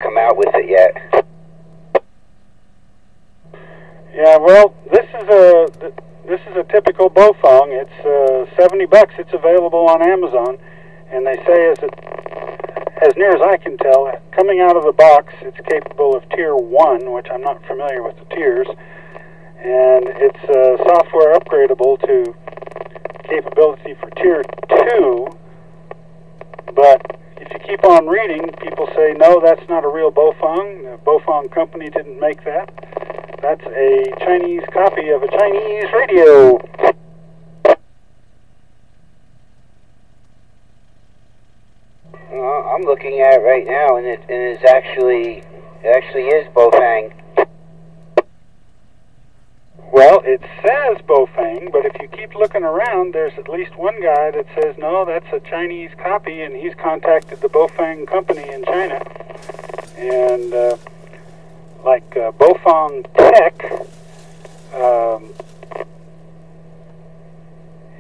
come out with it yet. Yeah, well, this is a typical Baofeng. It's $70. It's available on Amazon, and they say as near as I can tell, coming out of the box, it's capable of Tier 1, which I'm not familiar with the tiers, and it's software upgradable to capability for Tier 2, but if you keep on reading, people say, no, that's not a real Baofeng. The Baofeng company didn't make that. That's a Chinese copy of a Chinese radio. I'm looking at it right now, and it actually is Baofeng. Well, it says Baofeng, but if you keep looking around, there's at least one guy that says, no, that's a Chinese copy, and he's contacted the Baofeng company in China. And Baofeng Tech,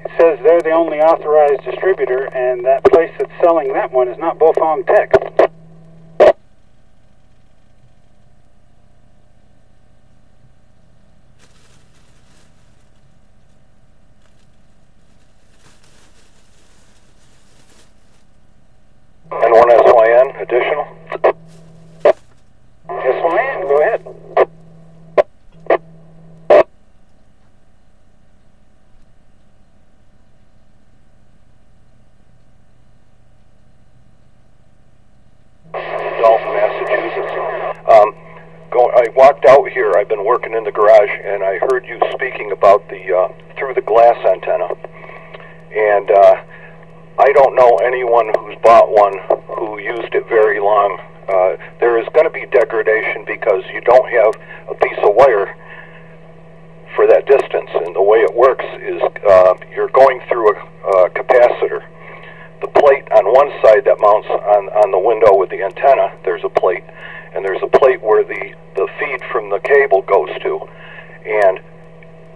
it says they're the only authorized distributor, and that place that's selling that one is not Baofeng Tech. N1SYN additional? SYN, go ahead. Dalton, Massachusetts. I walked out here. I've been working in the garage, and I heard you speaking about the through the glass antenna. And I don't know anyone who's bought one who used it very long. There is going to be degradation because you don't have a piece of wire for that distance, and the way it works is you're going through a capacitor. The plate on one side that mounts on the window with the antenna, there's a plate, and there's a plate where the feed from the cable goes to, and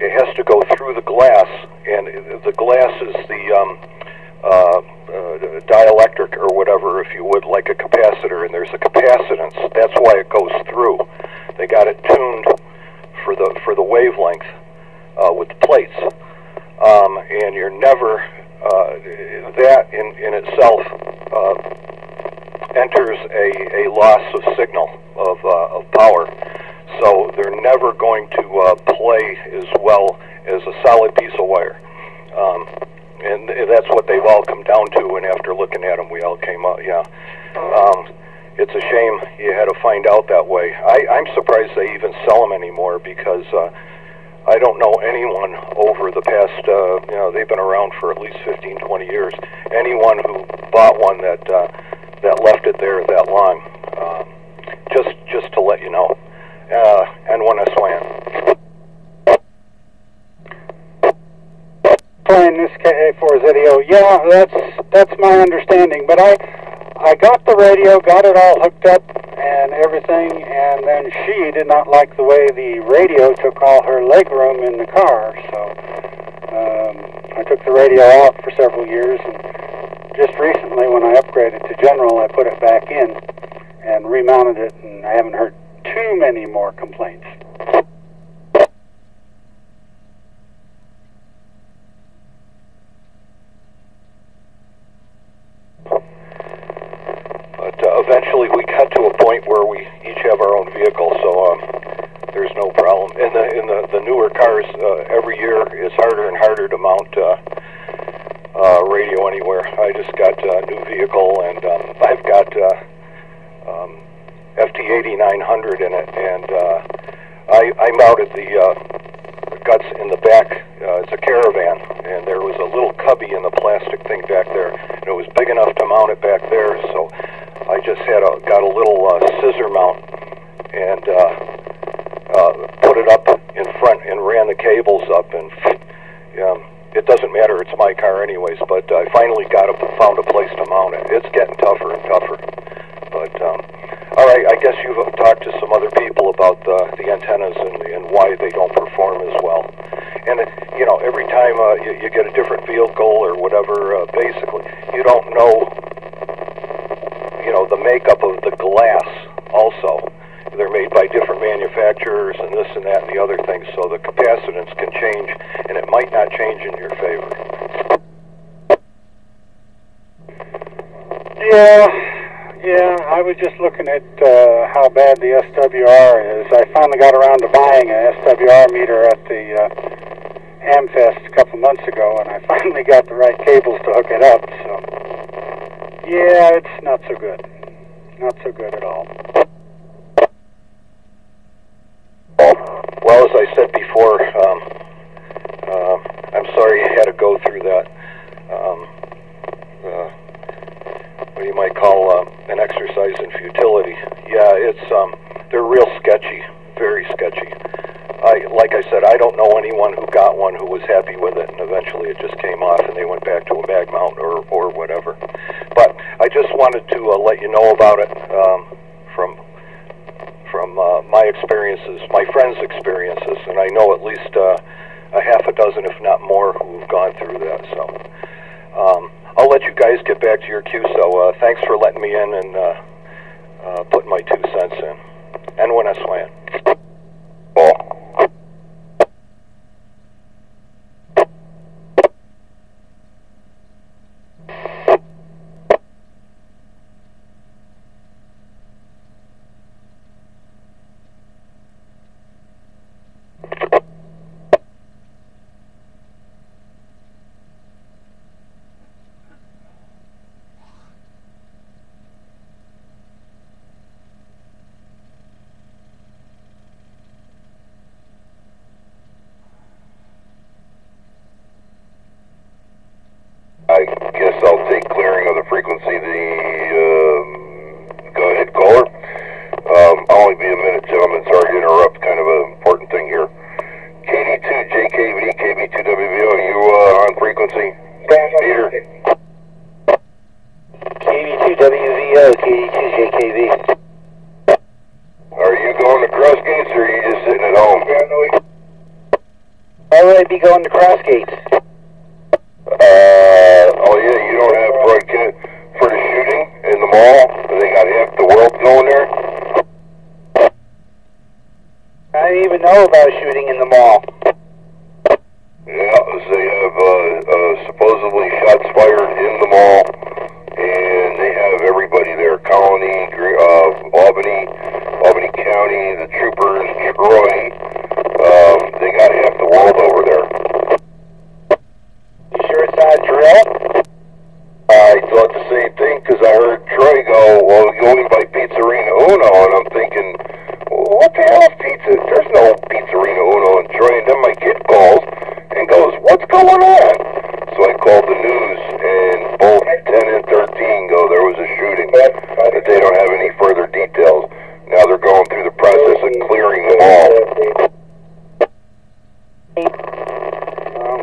it has to go through the glass, and the glass is the dielectric or whatever, if you would, like a capacitor, and there's a capacitance. That's why it goes through. They got it tuned for the wavelength with the plates, and you're never that in itself enters a loss of signal of power. So they're never going to play as well as a solid piece of wire. And that's what they've all come down to, and after looking at them, we all came up, yeah. It's a shame you had to find out that way. I'm surprised they even sell them anymore, because I don't know anyone over the past, they've been around for at least 15, 20 years, anyone who bought one that left it there that long. Just to let you know. N1SYN. Playing this KA4ZEO, yeah, that's my understanding, but I got the radio, got it all hooked up and everything, and then she did not like the way the radio took all her legroom in the car, so I took the radio out for several years, and just recently when I upgraded to General, I put it back in and remounted it, and I haven't heard too many more complaints. Eventually we got to a point where we each have our own vehicle, so there's no problem. In the newer cars, every year it's harder and harder to mount radio anywhere. I just got a new vehicle, and I've got FT8900 in it, and I mounted the guts in the back. It's a Caravan, and there was a little cubby in the plastic thing back there, and it was big enough to mount it back there, so I just got a little scissor mount and put it up in front and ran the cables up, and it doesn't matter, it's my car anyways, but I finally found a place to mount it. It's getting tougher and tougher. But all right, I guess you've talked to some other people about the antennas and why they don't perform as well. And every time you get a different vehicle or whatever, basically you don't know the makeup of the glass manufacturers and this and that and the other things, so the capacitance can change, and it might not change in your favor. Yeah, I was just looking at how bad the SWR is. I finally got around to buying a SWR meter at the Amfest a couple months ago, and I finally got the right cables to hook it up, so yeah, it's not so good. Not so good at all. Well, as I said before, I'm sorry you had to go through that. What you might call an exercise in futility. Yeah, they're real sketchy, very sketchy. Like I said, I don't know anyone who got one who was happy with it, and eventually it just came off and they went back to a mag mount or whatever. But I just wanted to let you know about it from my experiences, my friends' experiences, and I know at least a half a dozen, if not more, who've gone through that. So I'll let you guys get back to your queue. So thanks for letting me in and putting my 2 cents in. N1SYN. I guess I'll take clearing of the frequency. Go ahead, caller. I'll only be a minute, gentlemen. Sorry to interrupt. Kind of an important thing here. KD2JKV, KB2WVO, you on frequency? Peter? KB2WVO, KD2JKV. Are you going to Crossgates or are you just sitting at home? Why would I be going to Crossgates? Oh yeah, you don't have broadcast for the shooting in the mall? They got half the world going there? I didn't even know about shooting in the mall. Yeah, they have supposedly shots fired in the mall, and they have everybody there. Colony, Albany County, the troopers, Troy. They got half the world over there. You sure it's not a drill? I thought the same thing, because I heard Troy go, well, we're going by Pizzerina Uno, and I'm thinking, well, what the hell is pizza? There's no Pizzerina Uno in Troy, and then my kid calls and goes, what's going on? So I called the news, and both 10 and 13 go, there was a shooting, but they don't have any further details. Now they're going through the process of clearing the mall.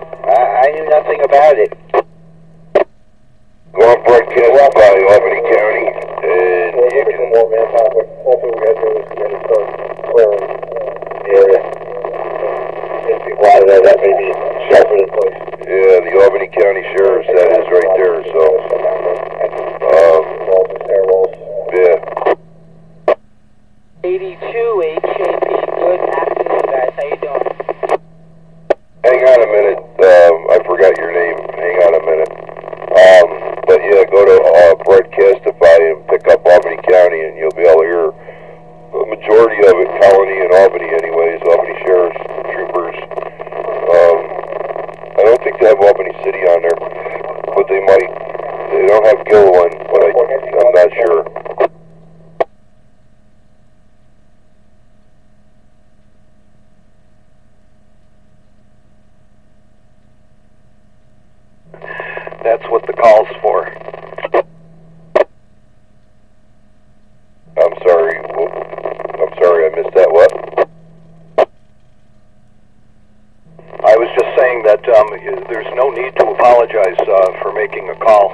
I knew nothing about it. Go on broadcast by Albany County, and you can... Hopefully we got to do is get it clearing the area. Get people out of there, that may be sheltered in place. Yeah, the Albany County Sheriff's, that is right there, so... yeah. 82 HAP. Good afternoon, guys. How you doing? Hang on a minute, I forgot your name. Hang on a minute. But yeah, go to Broadcastify and pick up Albany County, and you'll be able to hear the majority of it. Colony and Albany, anyways. Albany Sheriff's Troopers. I don't think they have Albany City on there, but they might. They don't have Gilliland, but I'm not sure. That's what the call's for. I'm sorry, I missed that. What? I was just saying that there's no need to apologize for making a call,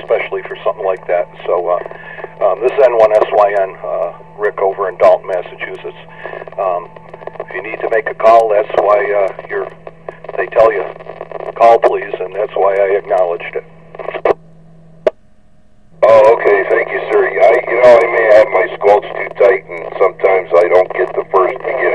especially for something like that. So this is N1SYN, Rick over in Dalton, Massachusetts. If you need to make a call, that's why they tell you, call please, and that's why I acknowledged it. Oh, okay, thank you, sir. I may have my squelch too tight, and sometimes I don't get the first beginning.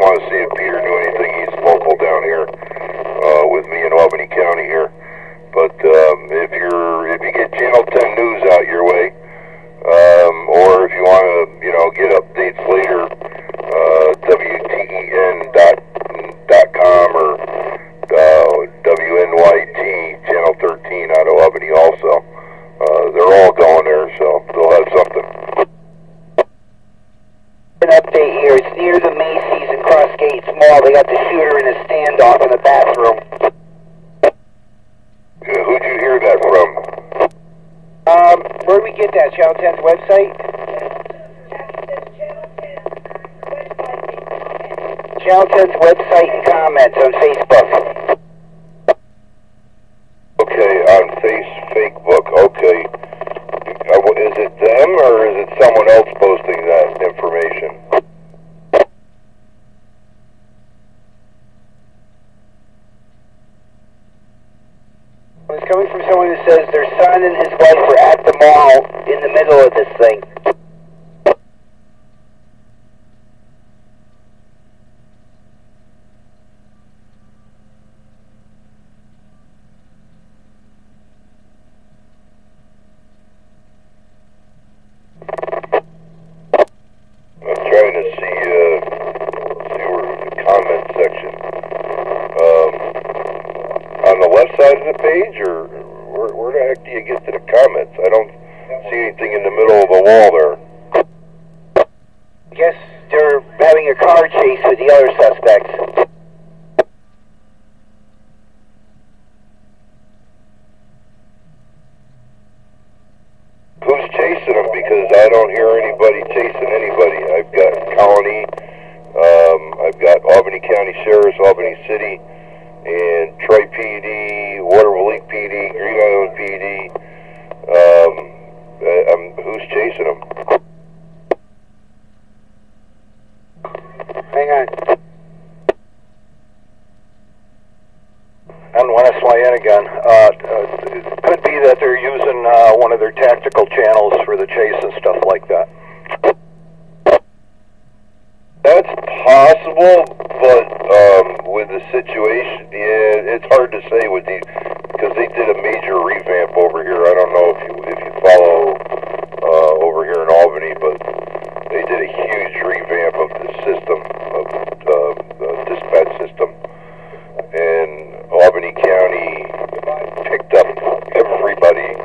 want to see if Peter knew anything. He's local down here with me in Albany County here. But if you get Channel 10 News out your way, or if you want to, get updates later, WTEN.com or WNYT Channel 13 out of Albany also. They're all going there, so they'll have something. An update here. It's near the Macy's in Cross Gates Mall. They got the shooter in a standoff in the bathroom. Who'd you hear that from? Where do we get that? Channel 10's website? Channel 10's website and comments on Facebook. Okay, on Facebook. Okay. Is it them or is it someone else posting that information? It's coming from someone who says their son and his wife were at the mall in the middle of this thing. I'm trying to see where the comment section. On the left side of the page, or where the heck do you get to the comments? I don't see anything in the middle of the wall there. I guess they're having a car chase with the other suspects. Who's chasing them? Because I don't hear anybody chasing anybody. I've got Colony, I've got Albany County Sheriff's, Albany City, and Troy PD, Waterville Lake PD, Green Island PD. Who's chasing them? Hang on. N1SYN again. It could be that they're using one of their tactical channels for the chase and stuff like that. That's possible, but with the situation, yeah, it's hard to say with because they did a major revamp over here. I don't know if you follow over here in Albany, but they did a huge revamp of the system, of the dispatch system, and Albany County picked up everybody.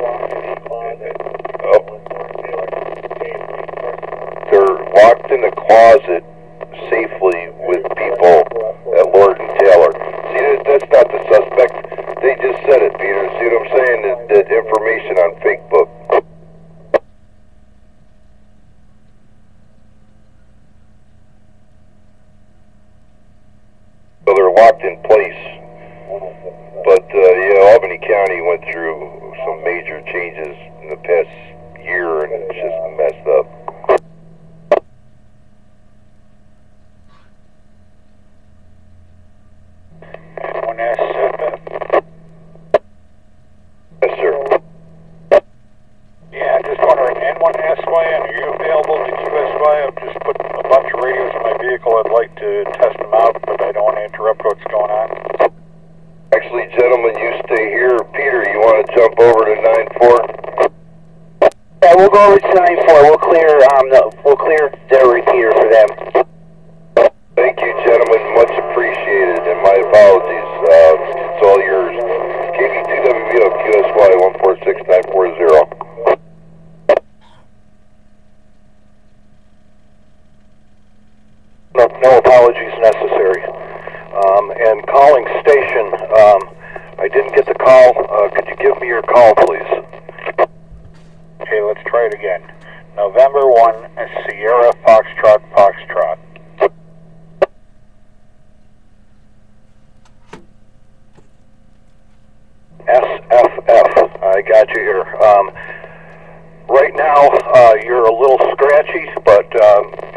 They're locked in the closet safely with people at Lord and Taylor. See, that's not the suspect. They just said it, Peter. See what I'm saying? That information on Facebook. So they're locked in place. But, yeah, Albany County went through some major changes in the past year, and it's just messed up. Yes, sir. Yeah, just wondering, N1SYN, are you available to QSY? I've just put a bunch of radios in my vehicle. I'd like to test them out, but I don't want to interrupt what's going on. Actually, gentlemen, you stay here. Peter, you want to jump over to 9-4? Yeah, we'll go over to 9-4. We'll clear the repeater for them. Thank you, gentlemen. Much appreciated, and my apologies. It's all yours. KV2WBO QSY 146940. No apologies necessary. And calling station, I didn't get the call. Could you give me your call, please? Okay, let's try it again. November 1, Sierra Foxtrot Foxtrot. SFF. I got you here. Right now, you're a little scratchy, but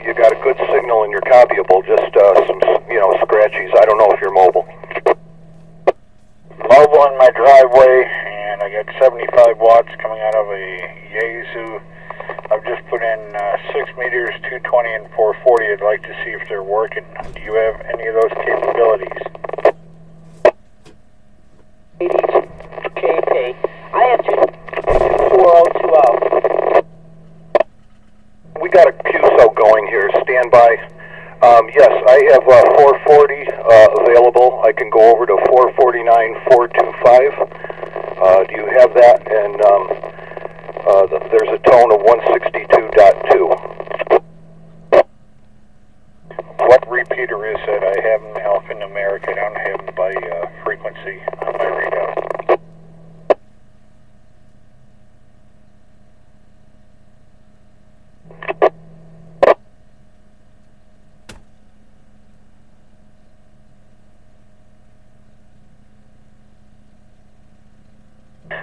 you got a good signal in your copyable. Just some, scratchies. I don't know if you're mobile. Mobile in my driveway, and I got 75 watts coming out of a Yaesu. I've just put in 6 meters, 220 and 440. I'd like to see if they're working. Do you have any of those capabilities? KP. I have 4020. We got a QSO going here. Stand by. Yes, I have 440 available. I can go over to 449.425. Do you have that? And there's a tone of 162.2. What repeater is that? I have them alphanumeric. I don't have them by frequency on my readout.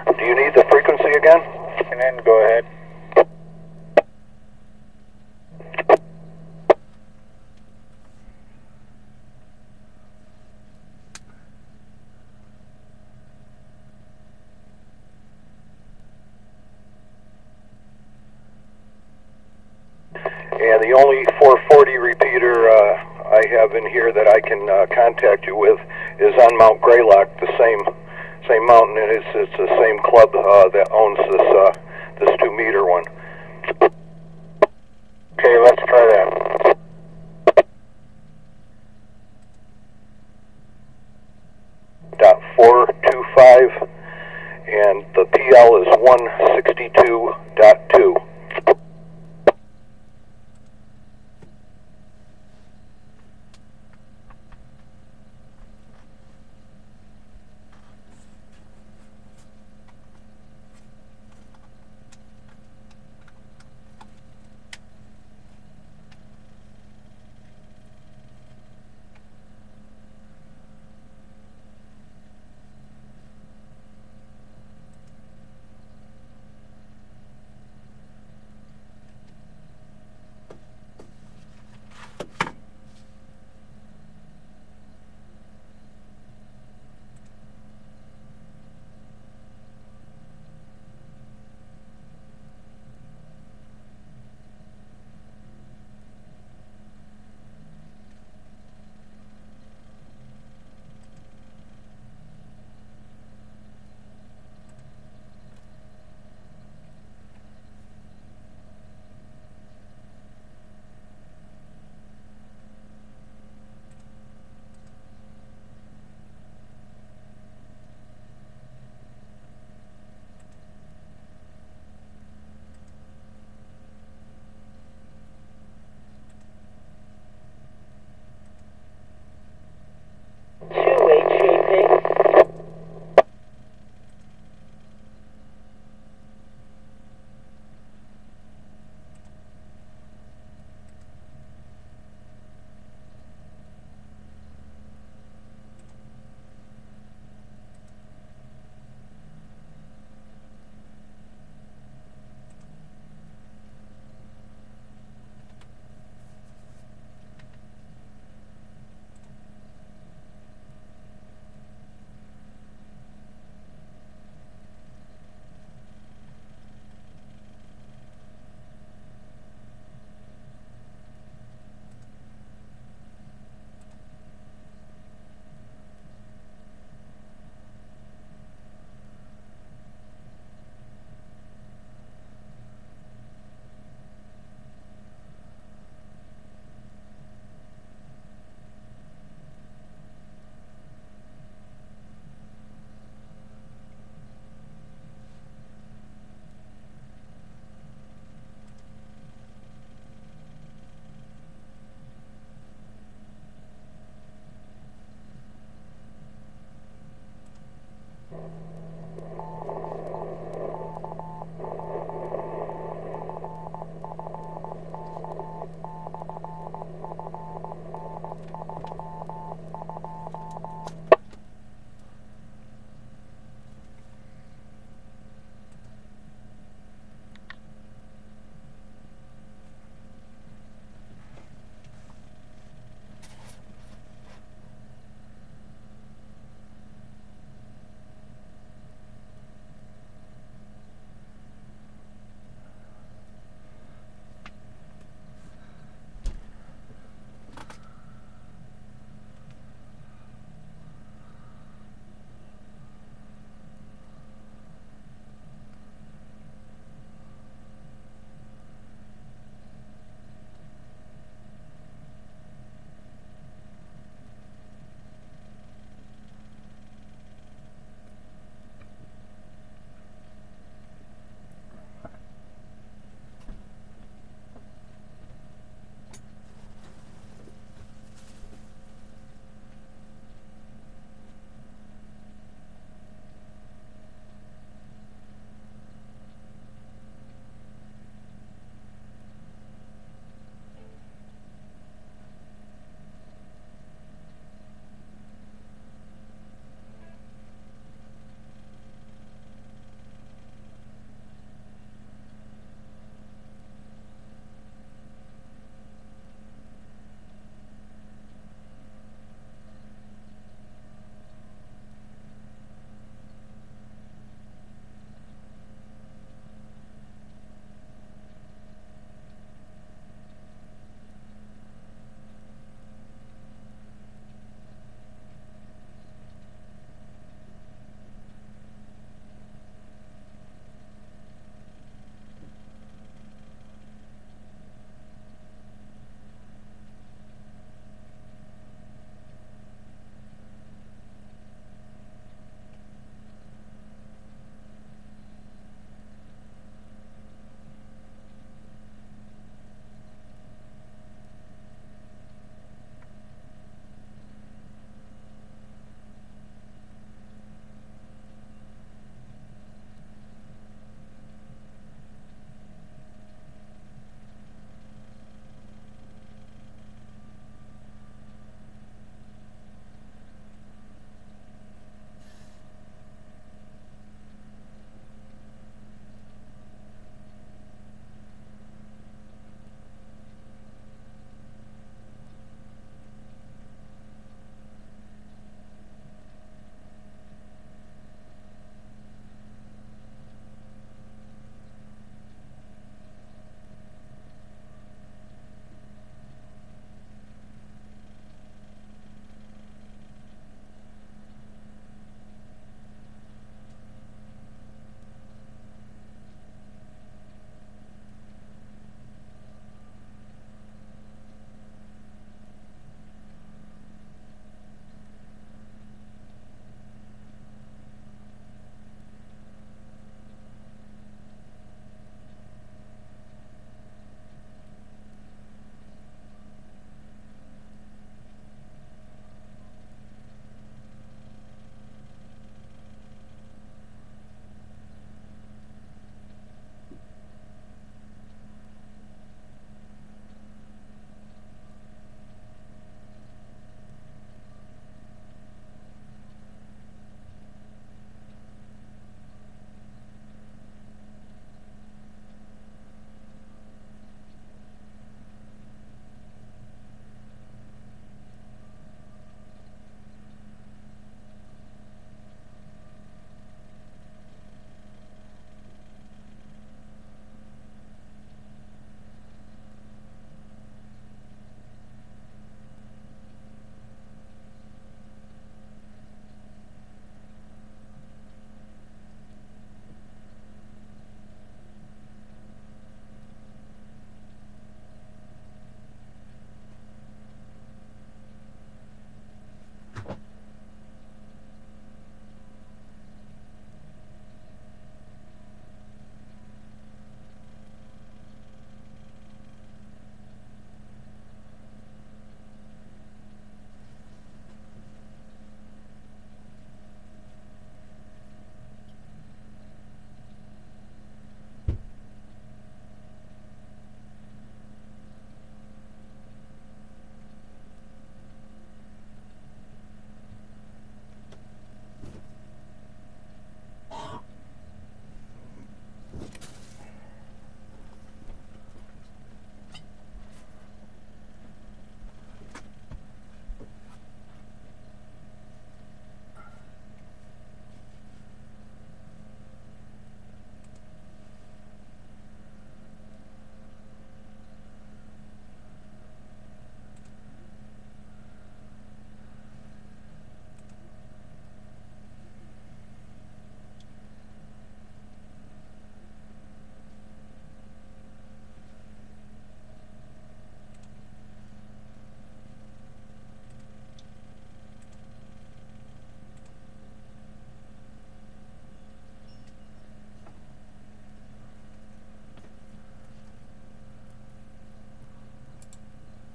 Do you need the frequency again? And then go ahead. And the only 440 repeater I have in here that I can contact you with is on Mount Greylock, the same mountain, and it's the same club that owns this 2 meter one.